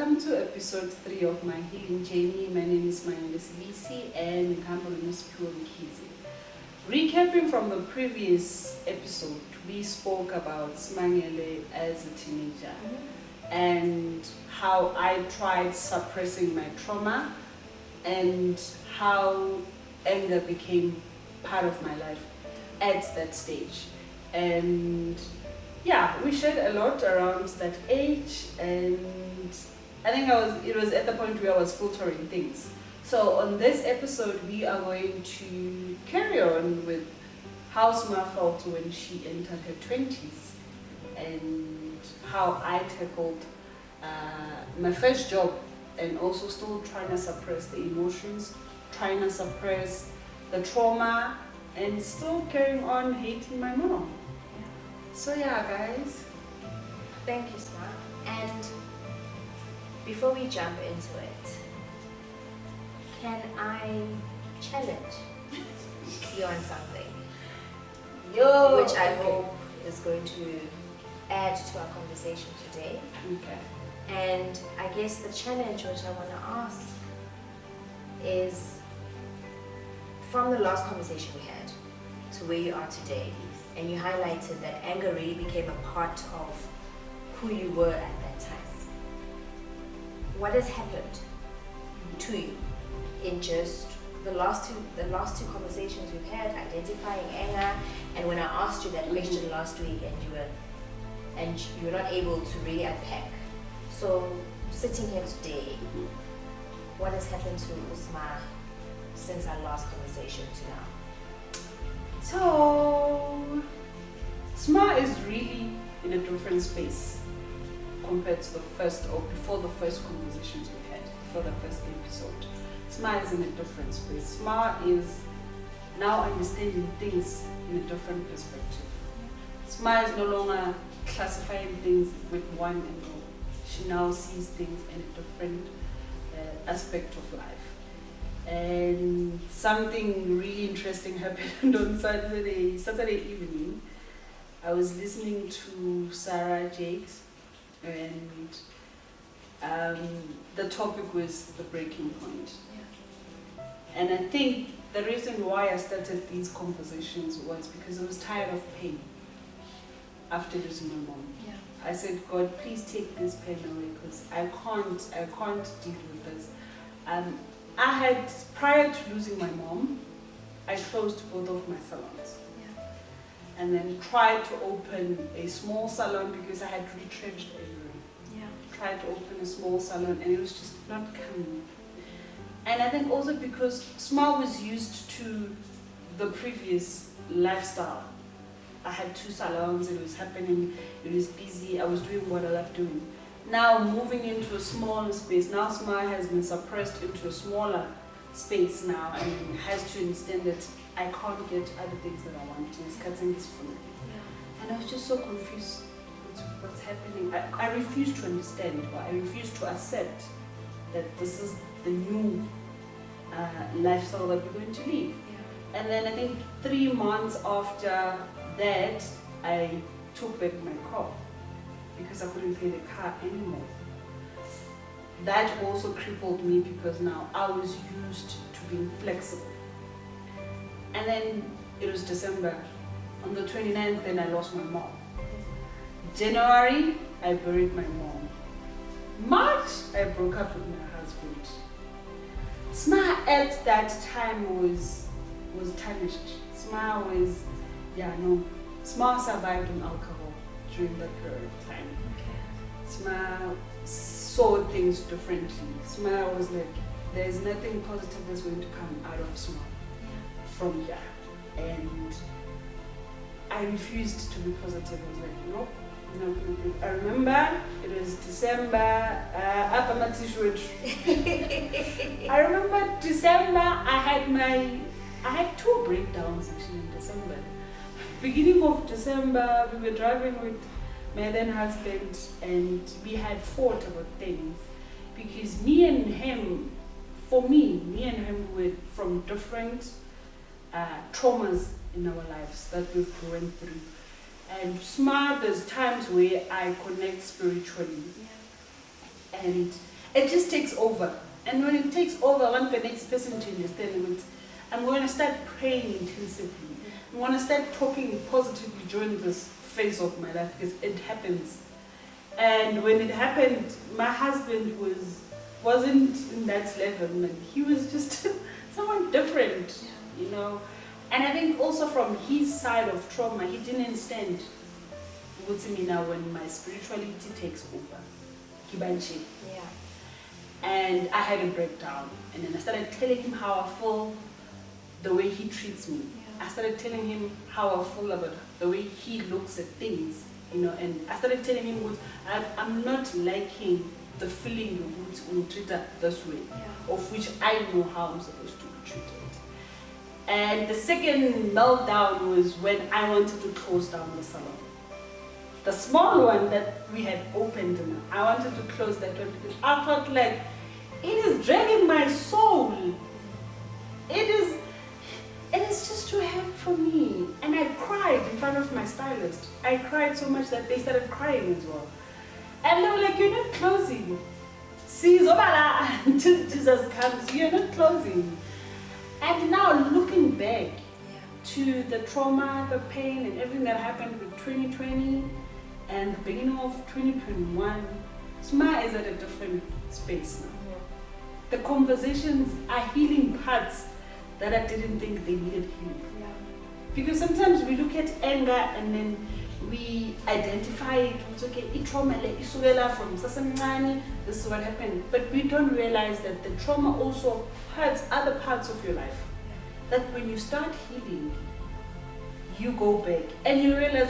Welcome to episode 3 of my healing journey. My name is Smangele and Kizi. Recapping from the previous episode, we spoke about Smangele as a teenager and how I tried suppressing my trauma and how anger became part of my life at that stage. And yeah, we shared a lot around that age, and I think it was at the point where I was filtering things. So on this episode, we are going to carry on with how Sma felt when she entered her 20s and how I tackled my first job and also still trying to suppress the emotions, trying to suppress the trauma, and still carrying on hating my mom. So yeah, guys. Thank you, Sma. And before we jump into it, can I challenge you on something? Which I hope is going to add to our conversation today. Okay. And I guess the challenge which I want to ask is, from the last conversation we had to where you are today, and you highlighted that anger really became a part of who you were at that time. What has happened to you in just the last two conversations we've had, identifying anger, and when I asked you that question last week and you were not able to really unpack. So sitting here today, what has happened to Usma since our last conversation to now? So, Sma is really in a different space compared to the first or before the first conversations we had, before the first episode. Sma is in a different space. Sma is now understanding things in a different perspective. Sma is no longer classifying things with one angle. She now sees things in a different aspect of life. And something really interesting happened on Saturday evening. I was listening to Sarah Jakes, and the topic was the breaking point. Yeah. And I think the reason why I started these conversations was because I was tired of pain after losing my mom. Yeah. I said, God, please take this pain away because I can't deal with this. I had, prior to losing my mom, I closed both of my salons. Yeah. And then tried to open a small salon because I had retrenched everywhere. Yeah. Tried to open a small salon and it was just not coming. And I think also because Sma was used to the previous lifestyle. I had 2 salons, it was happening, it was busy, I was doing what I love doing. Now moving into a smaller space, now Sma has been suppressed into a smaller space now and has to understand that I can't get other things that I want. It's cutting this for me. Yeah. And I was just so confused with what's happening. I refuse to understand, or I refuse to accept that this is the new lifestyle that we're going to live. Yeah. And then I think 3 months after that, I took back my car because I couldn't pay the car anymore. That also crippled me because now I was used to being flexible. And then it was December. On the 29th, then I lost my mom. January, I buried my mom. March, I broke up with my husband. Sma at that time was tarnished. Sma was, Sma survived on alcohol during that period of time. Okay. Sma saw things differently. Sma was like, there's nothing positive that's going to come out of Sma from here. And I refused to be positive. I was like, nope. I remember it was December, after my t-shirt. I remember December, I had 2 breakdowns actually in December. Beginning of December, we were driving with my then husband and we had fought about things because me and him were from different traumas in our lives that we've gone through. And Sma, there's times where I connect spiritually. Yeah. And it just takes over. And when it takes over, I want the next person to understand it. I'm going to start praying intensively. I'm going to start talking positively during this phase of my life because it happens. And when it happened, my husband wasn't in that level, and he was just someone different, you know. And I think also from his side of trauma, he didn't stand with me now when my spirituality takes over. Kibanchi. Yeah. And I had a breakdown, and then I started telling him how I feel the way he treats me. I started telling him how I feel about the way he looks at things, you know, and I started telling him I'm not liking the feeling you treat her this way, of which I know how I'm supposed to be treated. And the second meltdown was when I wanted to close down the salon. The small one that we had opened, I wanted to close that one because I felt like it is dragging my soul. It is just too heavy for me. And I cried in front of my stylist. I cried so much that they started crying as well. And they were like, you're not closing. See, Zobala, until Jesus comes, you're not closing. And now looking back to the trauma, the pain, and everything that happened with 2020 and the beginning of 2021, Sma is at a different space now. The conversations are healing parts that I didn't think they needed healing. Because sometimes we look at anger and then we identify it. It's okay, it's trauma, like isuvela from sasamngani, this is what happened. But we don't realize that the trauma also hurts other parts of your life. That when you start healing, you go back and you realize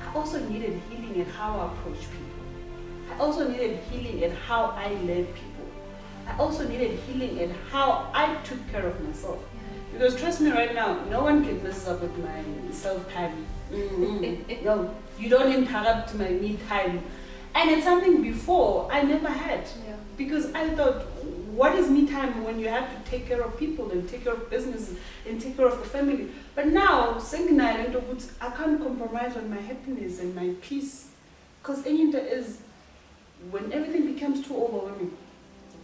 I also needed healing in how I approach people. I also needed healing in how I led people. I also needed healing in how I took care of myself. Because trust me right now, no one can mess up with my self-time. No, you don't interrupt my me time. And it's something before I never had. Because I thought, what is me time when you have to take care of people and take care of businesses and take care of the family? But now, I can't compromise on my happiness and my peace. Because is when everything becomes too overwhelming,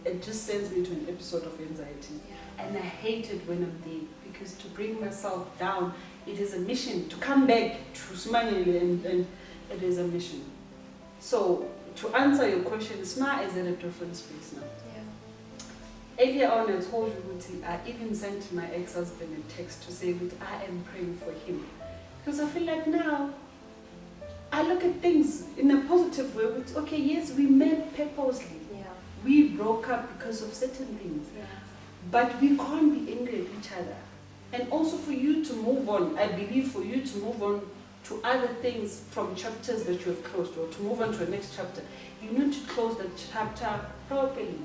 it just sends me to an episode of anxiety. And I hate it when I'm there, because to bring myself down, it is a mission. To come back to Smangele, and it is a mission. So, to answer your question, Sma is in a different space now. Earlier on, I told you, I even sent my ex-husband a text to say that I am praying for him. Because I feel like now, I look at things in a positive way. With, okay, yes, we met purposely. We broke up because of certain things. But we can't be angry at each other. And also for you to move on, I believe for you to move on to other things from chapters that you have closed, or to move on to the next chapter, you need to close the chapter properly.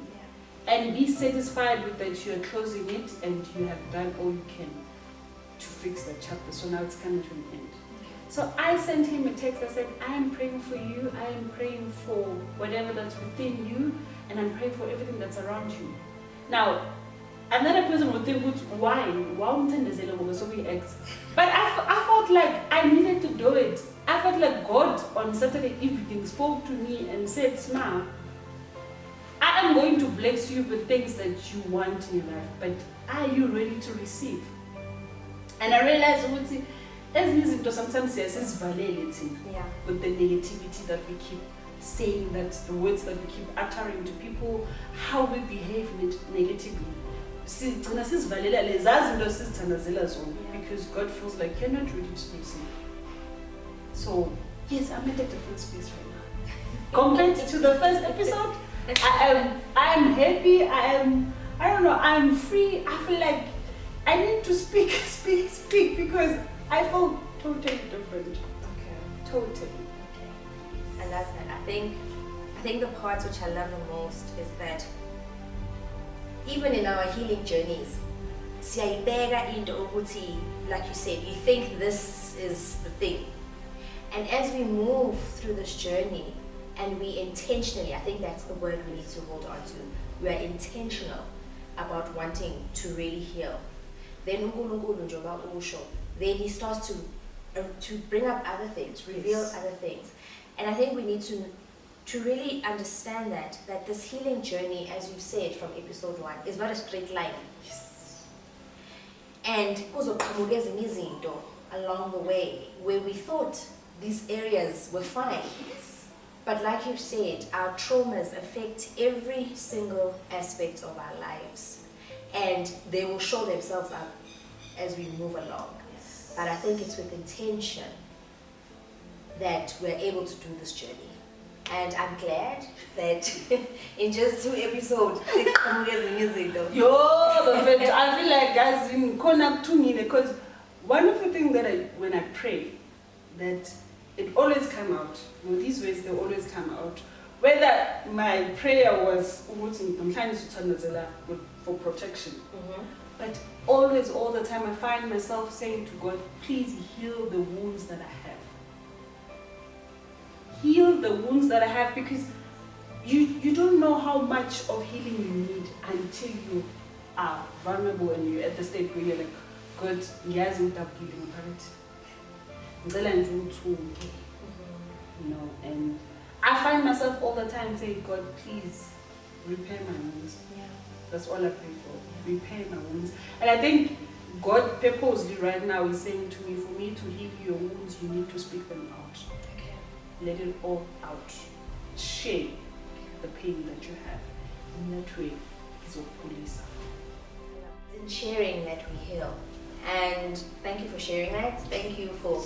And be satisfied with that you are closing it and you have done all you can to fix that chapter. So now it's coming to an end. So I sent him a text. I said, I am praying for you. I am praying for whatever that's within you. And I'm praying for everything that's around you. Now, another person would think, why? So we ex. But I felt like I needed to do it. I felt like God on Saturday evening spoke to me and said, Sma, I am going to bless you with things that you want in your life, but are you ready to receive? And I realized, sometimes yes, with the negativity that we keep saying, that the words that we keep uttering to people, how we behave negatively. Because God feels like you're not ready to receive. So, yes, I'm in a different space right now. Compared to the first episode, I am happy, I'm free. I feel like I need to speak because I feel totally different. Totally. And that's it. I think the parts which I love the most is that even in our healing journeys, like you said, you think this is the thing. And as we move through this journey, and we intentionally, I think that's the word we need to hold on to. We are intentional about wanting to really heal. Then he starts to bring up other things, reveal other things. And I think we need to to really understand that this healing journey, as you've said from episode 1, is not a straight line. Yes. And kuzoqhamuka ezinye izinto along the way where we thought these areas were fine. Yes. But like you said, our traumas affect every single aspect of our lives. And they will show themselves up as we move along. Yes. But I think it's with intention that we're able to do this journey. And I'm glad that in just 2 episodes, Yo, the fact, I feel like guys in connect to me because one of the things that when I pray, that it always come out. You know, these ways they always come out. Whether my prayer was I'm trying to for protection, but always, all the time, I find myself saying to God, please heal the wounds that I have. Heal the wounds that I have, because you don't know how much of healing you need until you are vulnerable and you're at the state where you're like, God, yes, I'm healing, you know, and I find myself all the time saying, God, please repair my wounds. Yeah. That's all I pray for. Repair my wounds. And I think God purposely right now is saying to me, for me to heal your wounds, you need to speak them out. Okay. Let it all out. Share the pain that you have. In that way, it's all police. It's in sharing that we heal. And thank you for sharing that. Thank you for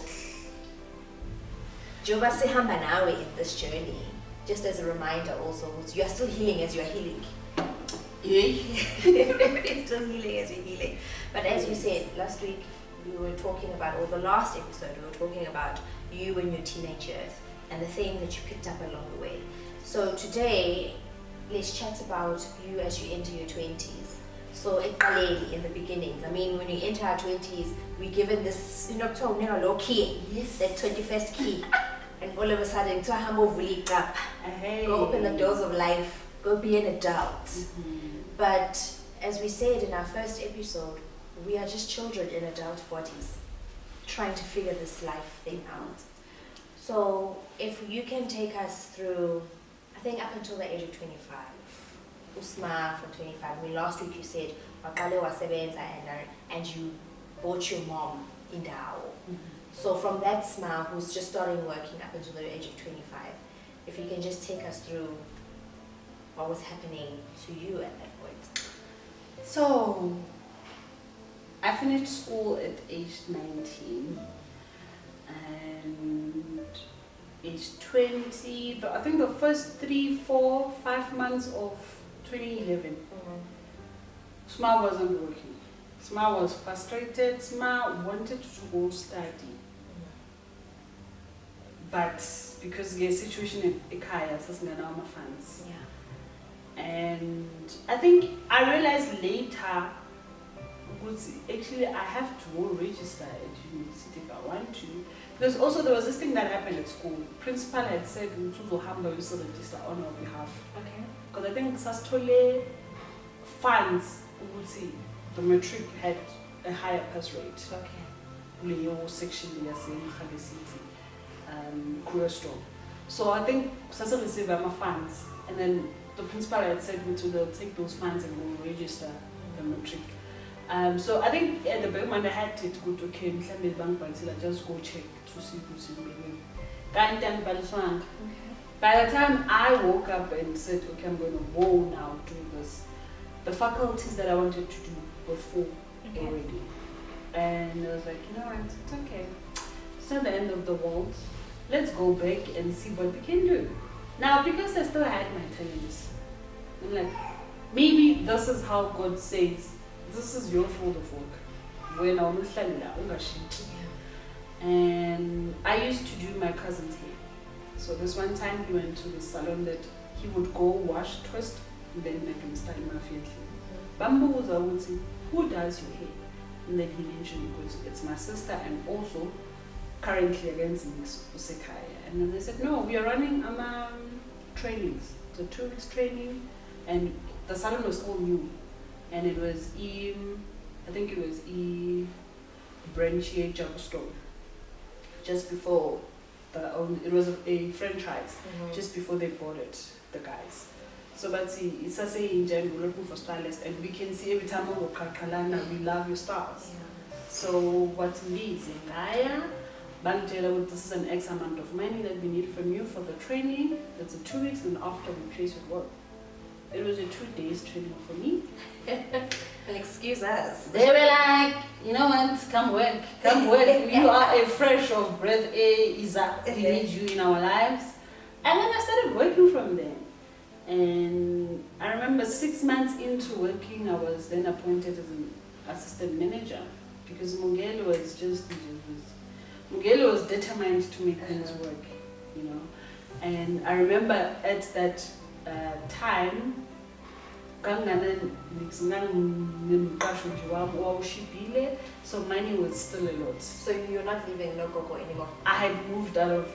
Joba sihamba nawe in this journey. Just as a reminder also, you are still healing as you are healing. Yeah. You're still healing as you're healing. But as you said, last week we were talking about, or the last episode, we were talking about you and your teenage years and the thing that you picked up along the way. So today, let's chat about you as you enter your 20s. So in the beginnings, I mean, when you enter our 20s, we're given this, low key, Yes. that 21st key. And all of a sudden, go open the doors of life, go be an adult. But as we said in our first episode, we are just children in adult bodies, trying to figure this life thing out. So if you can take us through, I think up until the age of 25, Usma from 25. I mean, last week you said Wakale was 7 and you bought your mom in Dao. So from that Sma who's just starting working up until the age of 25, if you can just take us through what was happening to you at that point. So, I finished school at age 19 and age 20, I think the first 3, 4, 5 months of 2011, Sma wasn't working. Sma was frustrated. Sma wanted to go study. But because the situation in Ikaya, my funds. Yeah. And I think I realized later, actually I have to go register at university if I want to. Because also there was this thing that happened at school. Principal had said, you register on our behalf. Okay. Because I think Sastole funds, the matric had a higher pass rate. Okay. Leo section, Kurosto. So I think Sasa received my funds, and then the principal had said they'll take those funds and we'll register the matric. So I think at the back when I had to go to Kim, just go check to see who's in the By the time I woke up and said, okay, I'm going to go now do this, the faculties that I wanted to do were full already. And I was like, you know what, it's okay. It's not the end of the world. Let's go back and see what we can do. Now, because I still had my talents, I'm like, maybe this is how God says, this is your field of work. When I'm and I used to do my cousin's hair. So this one time he went to the salon that he would go wash, twist, and then make him style my hair. Bambuza would say, who does your hair? And then he mentioned, because it's my sister and also currently against Usekaya. And then they said, no, we are running trainings. So 2 weeks training, and the salon was all new. And it was I think it was Branchy Jump Store. Just before it was a franchise just before they bought it, the guys. So but see, it's a saying we're looking for stylists, and we can see every time we Kalana, we love your styles. So what needs in Gaia? This is an X amount of money that we need from you for the training. That's 2 weeks, and after we place with work. It was a 2 days training for me. And excuse us. They were like, you know what, come work. You are a fresh of breath air, Isaac. We need you in our lives. And then I started working from there. And I remember 6 months into working, I was then appointed as an assistant manager, because Smangele was determined to make things work, you know. And I remember at that time, so money was still a lot. So you're not living no Gogo anymore? I had moved out of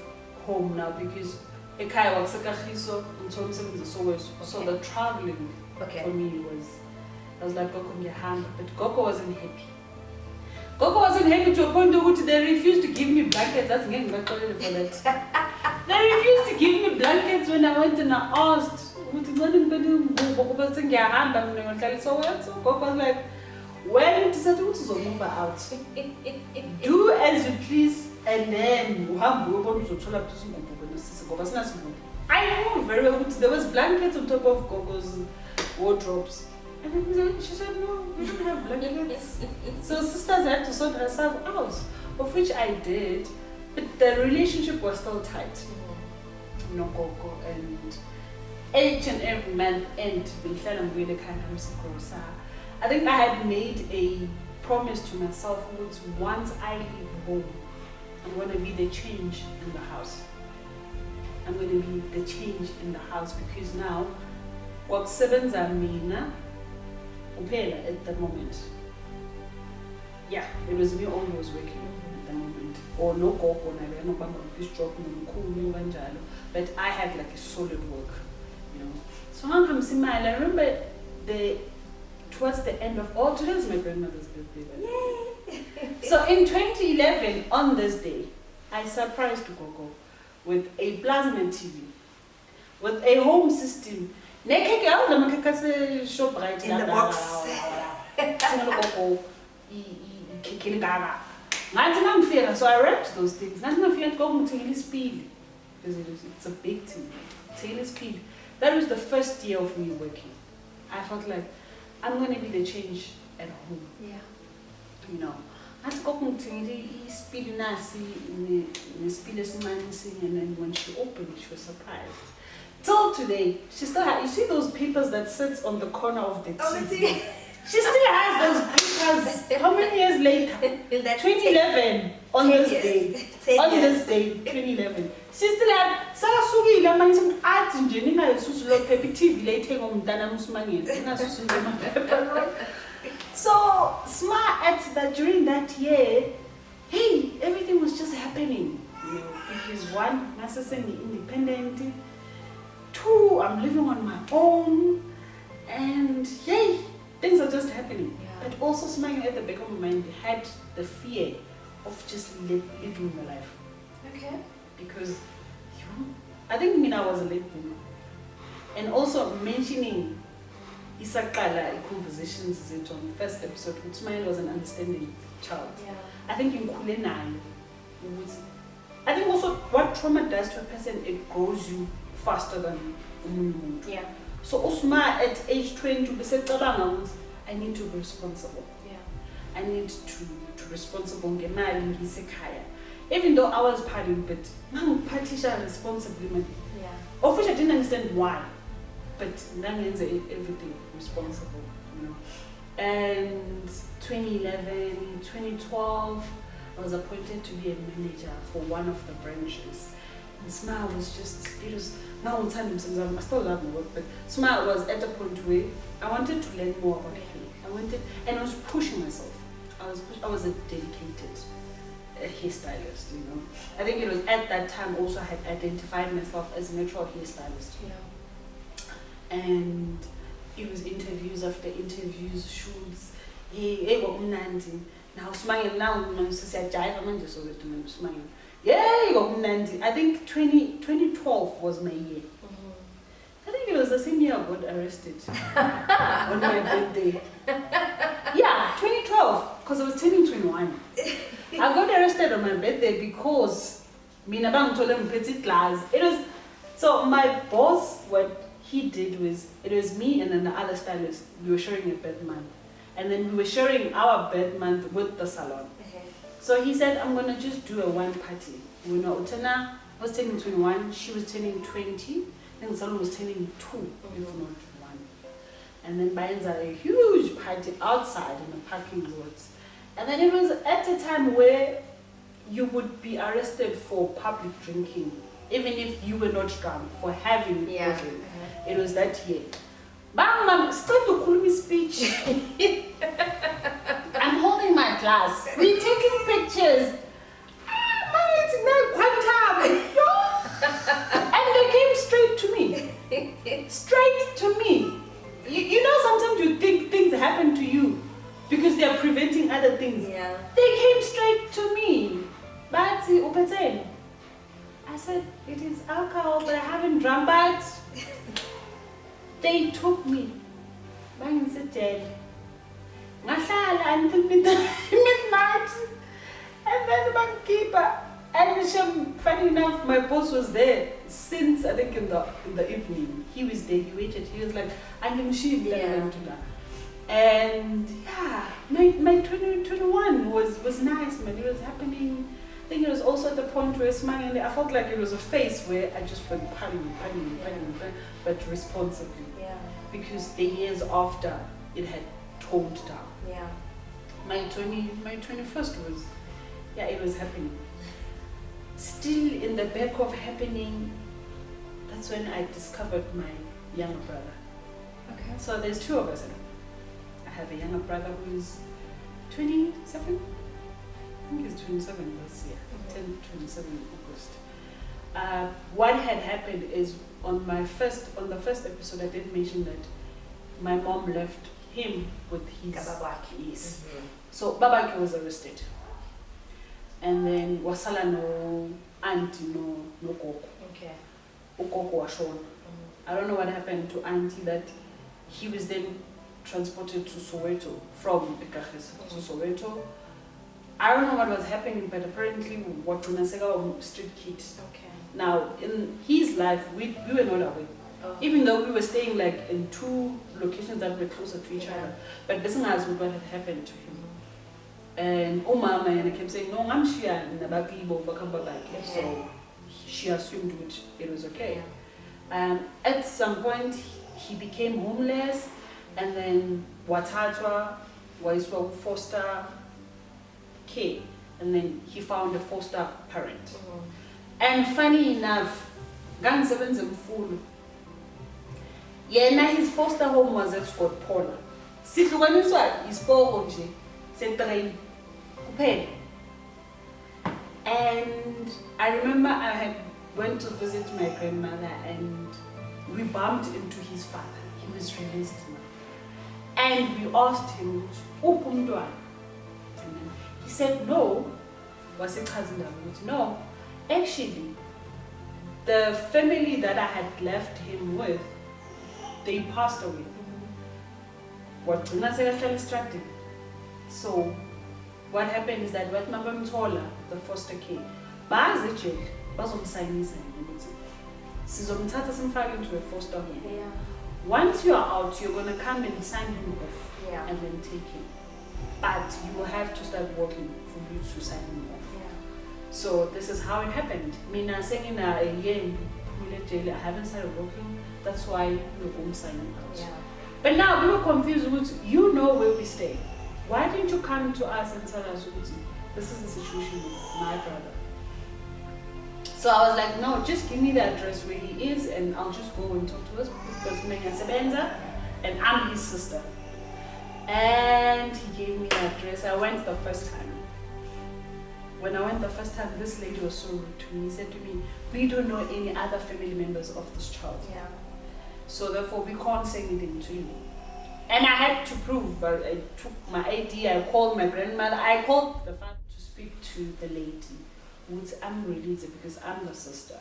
home now because so the traveling for me I was like, Gogo, but Gogo wasn't happy. Gogo wasn't happy to a point where they refused to give me blankets. That's getting back for that. They refused to give me blankets when I went and I asked. So Gogo was like, well, to move out. Do as you please, and then I knew very well there was blankets on top of Gogo's wardrobes. And then she said, no, we don't have blankets. So sisters had to sort herself out, of which I did, but the relationship was still tight. No Gogo, and each and every month end, I think I had made a promise to myself, which once I leave home, I'm going to be the change in the house. I'm going to be the change in the house, because now, what sevens are mina, at the moment. Yeah, it was me only was working at the moment. Or no Gogo, but I had like a solid work, you know. So I remember towards the end of today's my grandmother's birthday. Yay! So in 2011, on this day, I surprised Gogo with a plasma TV, with a home system. In the box. So I wrapped those things. Because it's a big thing. Taylor speed. That was the first year of me working. I felt like I'm going to be the change at home. Yeah. You know. I had to speed and then when she opened, she was surprised. Till today, she still has. You see those papers that sits on the corner of the TV? She still has those papers. How many years later? 2011. On this day. On this day, 2011. She still had. So smart at that during that year. Hey, everything was just happening. You know, because one, necessarily independent. 2, I'm living on my own, and yay, things are just happening. Yeah. But also Smangele at the back of my mind had the fear of just living the life. Okay. Because I think Mina was a late bloomer. And also mentioning Isakala conversations on the first episode, which Smangele was an understanding child. Yeah. I think in Kulenai, I think also what trauma does to a person, it grows you faster than umuntu. Yeah. So Usma at age 20 I need to be responsible. Yeah. I need to responsible ngemali ngisekhaya. Even though I was partying, but partisha responsibly. Yeah. Of which I didn't understand why. But nangenze everything responsible, you know. And 2011, 2012, I was appointed to be a manager for one of the branches. And Smile was just, it was, now on time, I still love my work, but Smile was at a point where I wanted to learn more about hair. I was pushing myself. I was a dedicated hairstylist, you know. I think it was at that time also I had identified myself as a natural hairstylist. Yeah. And it was interviews after interviews, shoots. Now Smangele now Smangele. Yeah, Nandi. I think 2012 was my year. I think it was the same year I got arrested on my birthday. Yeah, 2012, because I was turning 21. I got arrested on my birthday because mina bangithola ngiphethe glass. It was so my boss. What he did was it was me and then the other stylist. We were sharing a bed month, and then we were sharing our bed month with the salon. So he said, I'm gonna just do a one party. You know, Utana was turning 21, she was turning 20, and Salon was turning 2, if not 1. And then Bayenza a huge party outside in the parking lots. And then it was at a time where you would be arrested for public drinking, even if you were not drunk, for having drinking. It was that year. Bang, mom, stop the Kulmi speech. I'm holding my glass. We're taking pictures. And they came straight to me. Straight to me. You know, sometimes you think things happen to you because they are preventing other things. Yeah. They came straight to me. But I said, it is alcohol, but I haven't drunk. But they took me. Bang, sit dead. Until midnight. And then Bankipa. And funny enough, my boss was there since I think in the evening. He was there, he waited, he was like, I'm yeah. And yeah, my 2021 was nice, man. It was happening. I think it was also at the point where Smangele, I felt like it was a phase where I just went partying, but responsibly. Yeah. Because the years after it had toned down. Yeah. My 21st was, yeah, it was happening. Still in the back of happening, that's when I discovered my younger brother. Okay. So there's 2 of us. I have a younger brother who's 27. I think he's 27 this year. 27 in August. What had happened is on the first episode, I did mention that my mom left him with his Babaki. So Babaki was arrested. And then wasala no auntie no koko. Okay. Ukoko washona. I don't know what happened to auntie that he was then transported to Soweto from Ekahis to Soweto. I don't know what was happening, but apparently what we street kid. Okay. Now in his life we were not aware. Oh. Even though we were staying like in 2 locations that were closer to each other. But this is what had happened to him. And Mama and kept saying, no, I'm Shia in the back. So she assumed it was okay. At some point he became homeless, and then Watatwa was foster care, and then he found a foster parent. And funny enough, Gang Sevens and Full. Yeah, his foster home was at Scott Paula. Situganiswa is Paul Central. And I remember I had went to visit my grandmother and we bumped into his father. He was released now. And we asked him, and he said no. Was it cousin? No. Actually, the family that I had left him with, they passed away. What struck. So what happened is that what Mama Mtola, the foster care, bazijele bazomsayinisa ukuthi sizomthatha simfake into a foster home. Yeah. Once you are out, you're going to come and sign him off. Yeah. And then take him. But you will have to start working for you to sign him off. Yeah. So this is how it happened. Mina saying a year in jail, I haven't started working. That's why we're going to sign him out. Yeah. But now we were confused with, you know where we stay. Why didn't you come to us and tell us, this is the situation with my brother? So I was like, no, just give me the address where he is and I'll just go and talk to us because Sebenza and I'm his sister. And he gave me the address. I went the first time. When I went the first time, this lady was so rude to me. He said to me, we don't know any other family members of this child. Yeah. So therefore we can't say anything to you. And I had to prove, but I took my ID, I called my grandmother, I called the father to speak to the lady. I'm released because I'm the sister.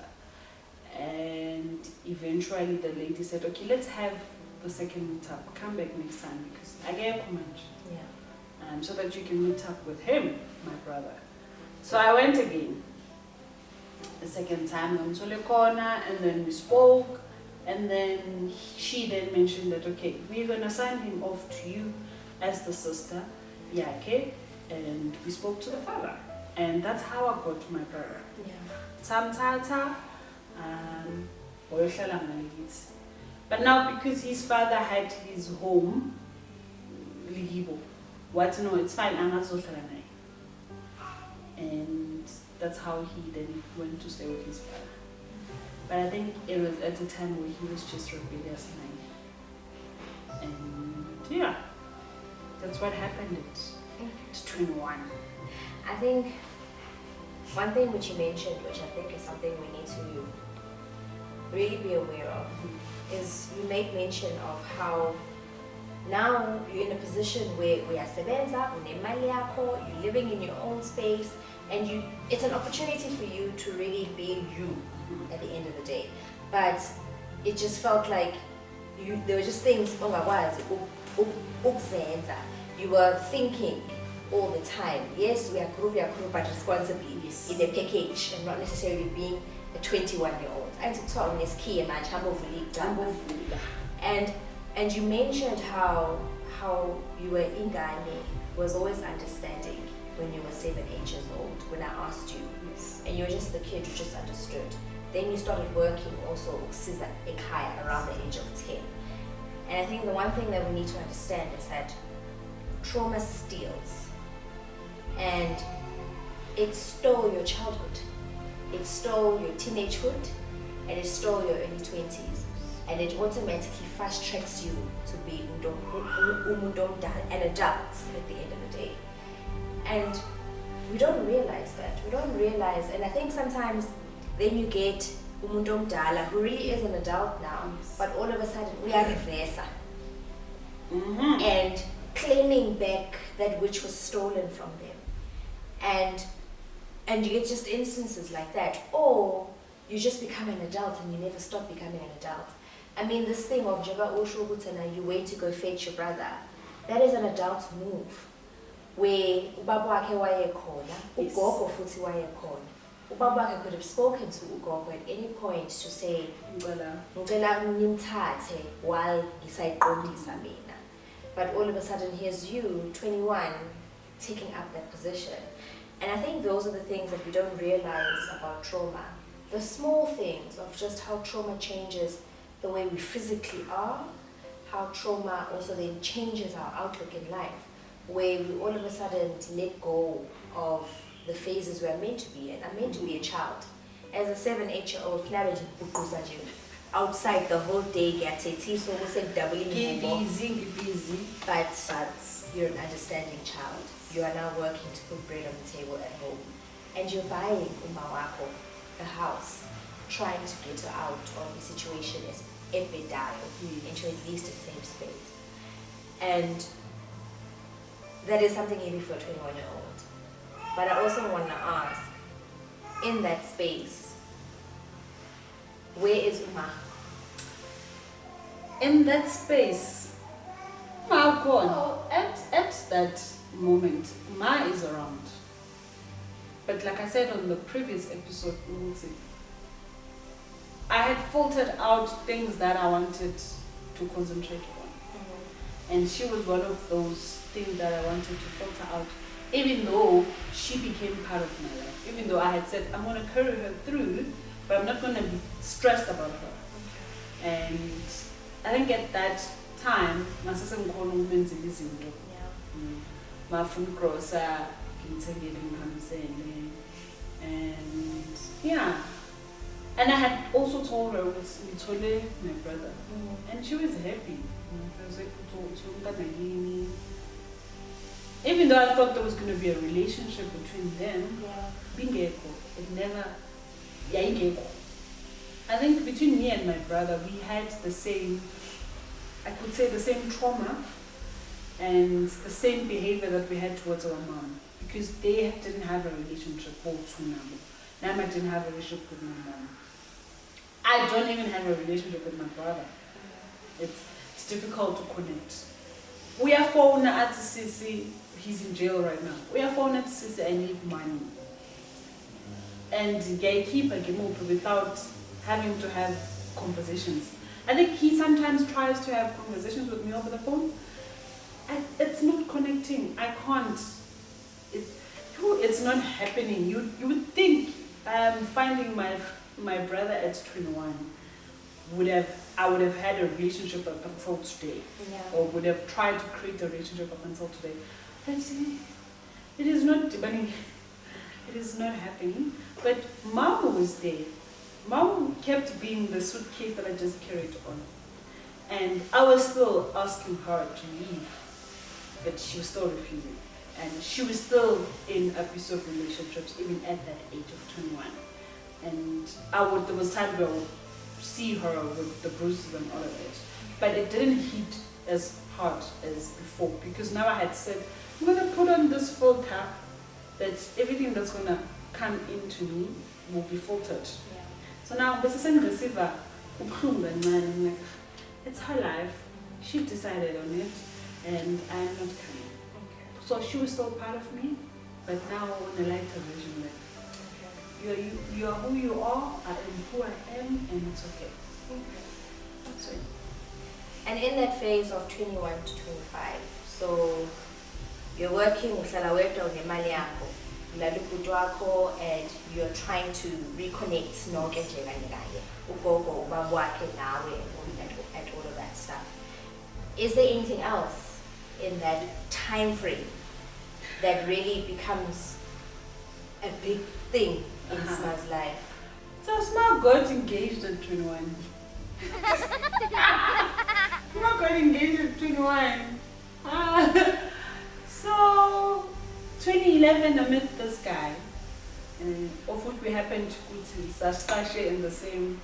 And eventually the lady said, okay, let's have the second meetup. Come back next time because I gave command. Yeah. So that you can meet up with him, my brother. So I went again. The second time, and then we spoke. And then she then mentioned that, okay, we're going to sign him off to you as the sister. Yeah, okay. And we spoke to the father. And that's how I got my brother. Yeah. Samtata, but now because his father had his home, Ligibo, what no, it's fine, and that's how he then went to stay with his father. But I think it was at a time where he was just rebellious, and yeah, that's what happened at 21. I think one thing which you mentioned, which I think is something we need to really be aware of, is you made mention of how now you're in a position where uyasebenza, unemali yakho, you're living in your own space, and it's an opportunity for you to really be you at the end of the day. But it just felt like there were just things you were thinking all the time. Yes, we are groovy, but responsibly in the package and not necessarily being a 21-year-old. And to talk this key and you mentioned how you were ingane was always understanding when you were 7, 8 years old when I asked you. Yes. And you were just the kid who just understood. Then you started working also around the age of 10. And I think the one thing that we need to understand is that trauma steals. And it stole your childhood. It stole your teenagehood. And it stole your early 20s. And it automatically fast tracks you to be an adult at the end of the day. And we don't realize that. We don't realize, and I think sometimes then you get umuntu omdala who really is an adult now, but all of a sudden we are reversa. And claiming back that which was stolen from them. And you get just instances like that. Or you just become an adult and you never stop becoming an adult. I mean, this thing of Jaba Oshobutana, you wait to go fetch your brother, that is an adult move. Where ubaba wakhe wayekhona, ugogo futhi wayekhona. Ubaba wakhe could have spoken to ugogo at any point to say, ngicela nimthathe while ngisayiqondisa mina. But all of a sudden, here's you, 21, taking up that position. And I think those are the things that we don't realize about trauma. The small things of just how trauma changes the way we physically are, how trauma also then changes our outlook in life, where we all of a sudden let go of the phases we're meant to be in. I'm meant to be a child. As a 7, 8-year-old, outside the whole day, get it, so we said doubling busy. But you're an understanding child. You are now working to put bread on the table at home. And you're buying umawako a house, trying to get her out of the situation as epidayo into at least a safe space. And that is something heavy for a 21-year-old. But I also want to ask, in that space, where is Uma? In that space, at that moment, Ma is around. But like I said on the previous episode, I had filtered out things that I wanted to concentrate on. And she was one of those things that I wanted to filter out, even though she became part of my life. Even though I had said, I'm going to carry her through, but I'm not going to be stressed about her. And I think at that time, my sister was my food grocer, and yeah. And I had also told her my brother, and she was happy. Even though I thought there was going to be a relationship between them, it never. I think between me and my brother, we had the same, I could say the same trauma and the same behavior that we had towards our mom. because they didn't have a relationship with Nama didn't have a relationship with my mom. I don't even have a relationship with my brother. It's difficult to connect. We are phone at Sisi, he's in jail right now. We are phone at Sisi, I need money. And gatekeeper without having to have conversations. I think he sometimes tries to have conversations with me over the phone. It's not connecting. I can't. It's not happening. You would think finding my brother at 21 I would have had a relationship up until today, or would have tried to create a relationship up until today. But it is not happening. It is not happening. But Mom was there. Mom kept being the suitcase that I just carried on, and I was still asking her to leave, but she was still refusing, and she was still in abusive relationships even at that age of 21. And there was times where I would see her with the bruises and all of it, but it didn't hit as hard as before, because now I had said, I'm going to put on this filter that everything that's going to come into me will be filtered. So now, but it's her life. She decided on it, and I'm not coming. So she was still part of me, but now on a lighter version. You are who you are, I am who I am, and it's okay. That's it. And in that phase of 21 to 25, so you're working with Salaweta ngemali yakho, ulalukudwa wakho, and you're trying to reconnect nonke nje kanye kanye, ugogo, ubaba wakhe nawe, and all of that stuff. Is there anything else in that time frame that really becomes a big thing in Sma's life? So Sma got engaged at 21. Sma got engaged at 21. So 2011 I met this guy, of which we happened to go to Sashkashe in the same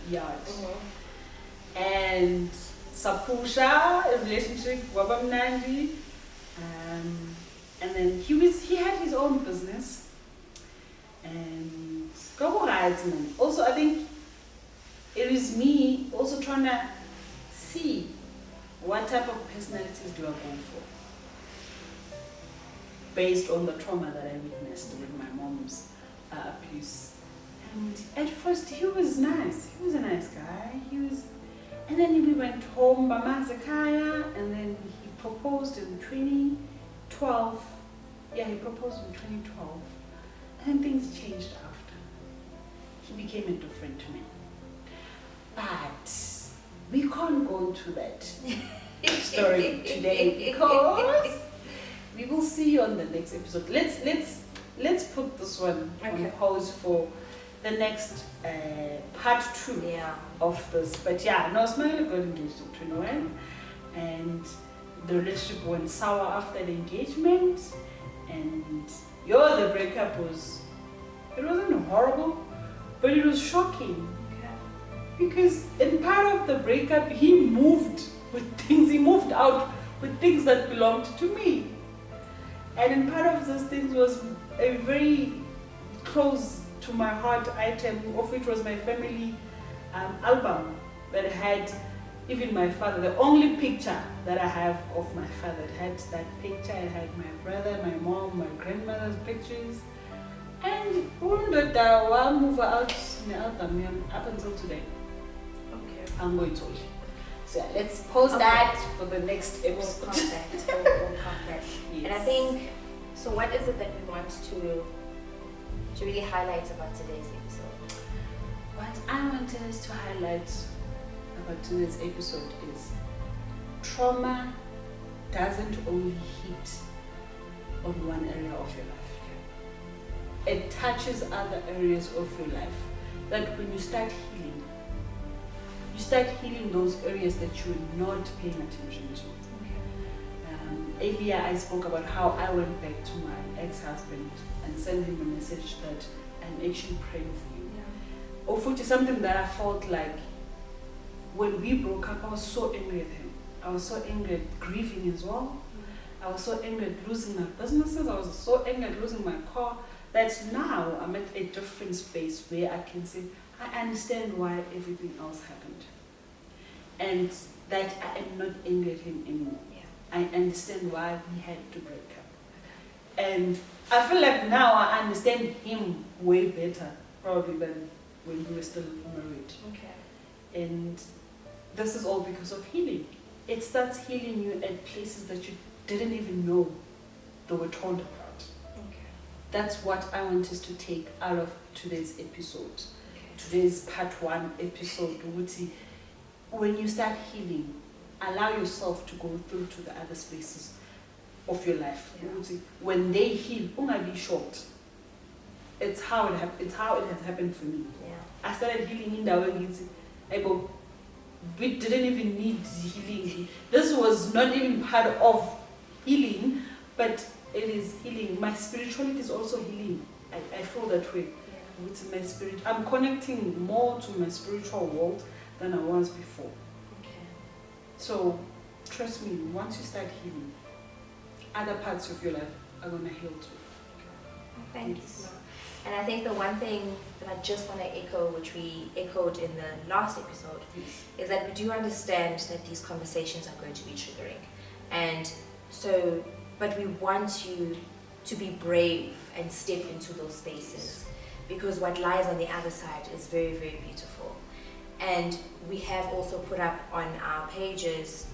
yard. And Sapusha, a relationship, Wabamnandi, and then he had his own business. And also, I think it is me also trying to see what type of personalities do I go for, based on the trauma that I witnessed with my mom's abuse. And at first, he was nice. He was a nice guy. And then we went home by Mazakaya, and then he proposed in 2012. Yeah, he proposed in 2012. And things changed after. He became a different man. But we can't go into that story today, because we will see you on the next episode. Let's put this one on pause for the next part 2 of this. But yeah, no, Smangele got engaged at 21, and the relationship went sour after the engagement, and the breakup it wasn't horrible, but it was shocking. Because in part of the breakup, he moved out with things that belonged to me. And in part of those things was a very close to my heart item, of which was my family album that had even my father. The only picture that I have of my father, it had that picture. It had my brother, my mom, my grandmother's pictures. And I'll move out in the album up until today. I'm going to. So let's pause that for the next episode. We'll come back. Yes. And I think, so what is it that we want to really highlight about today's episode? What I want us to highlight about today's episode is trauma doesn't only hit on one area of your life. It touches other areas of your life. That when you start healing those areas that you're not paying attention to. Earlier I spoke about how I went back to my ex-husband and sent him a message that I'm actually praying for you. Of which is something that I felt like when we broke up, I was so angry at him. I was so angry at grieving as well. I was so angry at losing my businesses. I was so angry at losing my car that now I'm at a different space where I can say, I understand why everything else happened. And that I am not angry at him anymore. Yeah. I understand why we had to break up. And I feel like now I understand him way better, probably, than when we were still married. Okay. And this is all because of healing. It starts healing you at places that you didn't even know they were torn apart. Okay. That's what I want us to take out of today's episode. Okay. Today's part 1 episode. When you start healing, allow yourself to go through to the other spaces of your life. Yeah. When they heal, be shocked. It's how it has happened for me. Yeah. I started healing in the way we didn't even need healing. This was not even part of healing, but it is healing. My spirituality is also healing. I feel that way. Yeah. With my spirit, I'm connecting more to my spiritual world than I was before. Okay. So trust me, once you start healing, other parts of your life are gonna heal too. Thank you, Smangele. And I think the one thing that I just want to echo, which we echoed in the last episode, is that we do understand that these conversations are going to be triggering. And so, but we want you to be brave and step into those spaces, because what lies on the other side is very, very beautiful. And we have also put up on our pages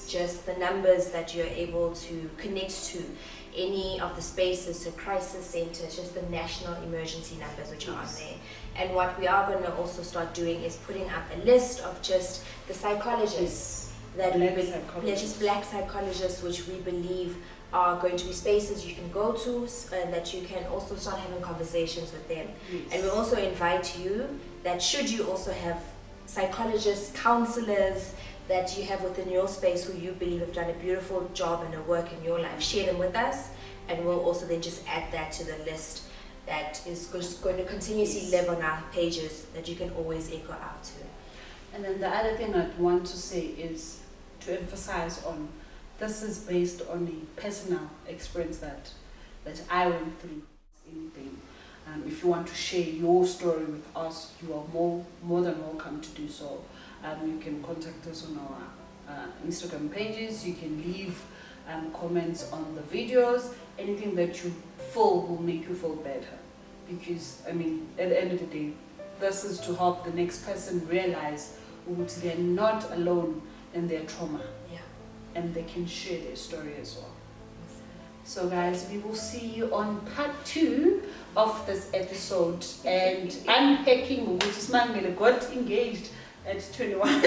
just the numbers that you're able to connect to, any of the spaces, so crisis centers, just the national emergency numbers which are on there. And what we are going to also start doing is putting up a list of just the psychologists just black psychologists, which we believe are going to be spaces you can go to, and that you can also start having conversations with them. Yes. And we also invite you that should you also have psychologists, counselors that you have within your space who you believe have done a beautiful job and a work in your life, share them with us, and we'll also then just add that to the list that is just going to continuously live on our pages that you can always echo out to. And then the other thing I'd want to say is to emphasize on, this is based on a personal experience that I went through. Anything. If you want to share your story with us, you are more than welcome to do so. You can contact us on our Instagram pages. You can leave comments on the videos. Anything that you feel will make you feel better. Because, at the end of the day, this is to help the next person realize that they're not alone in their trauma. Yeah. And they can share their story as well. So guys, we will see you on part 2 of this episode, and unpacking which Smangele got engaged at 21.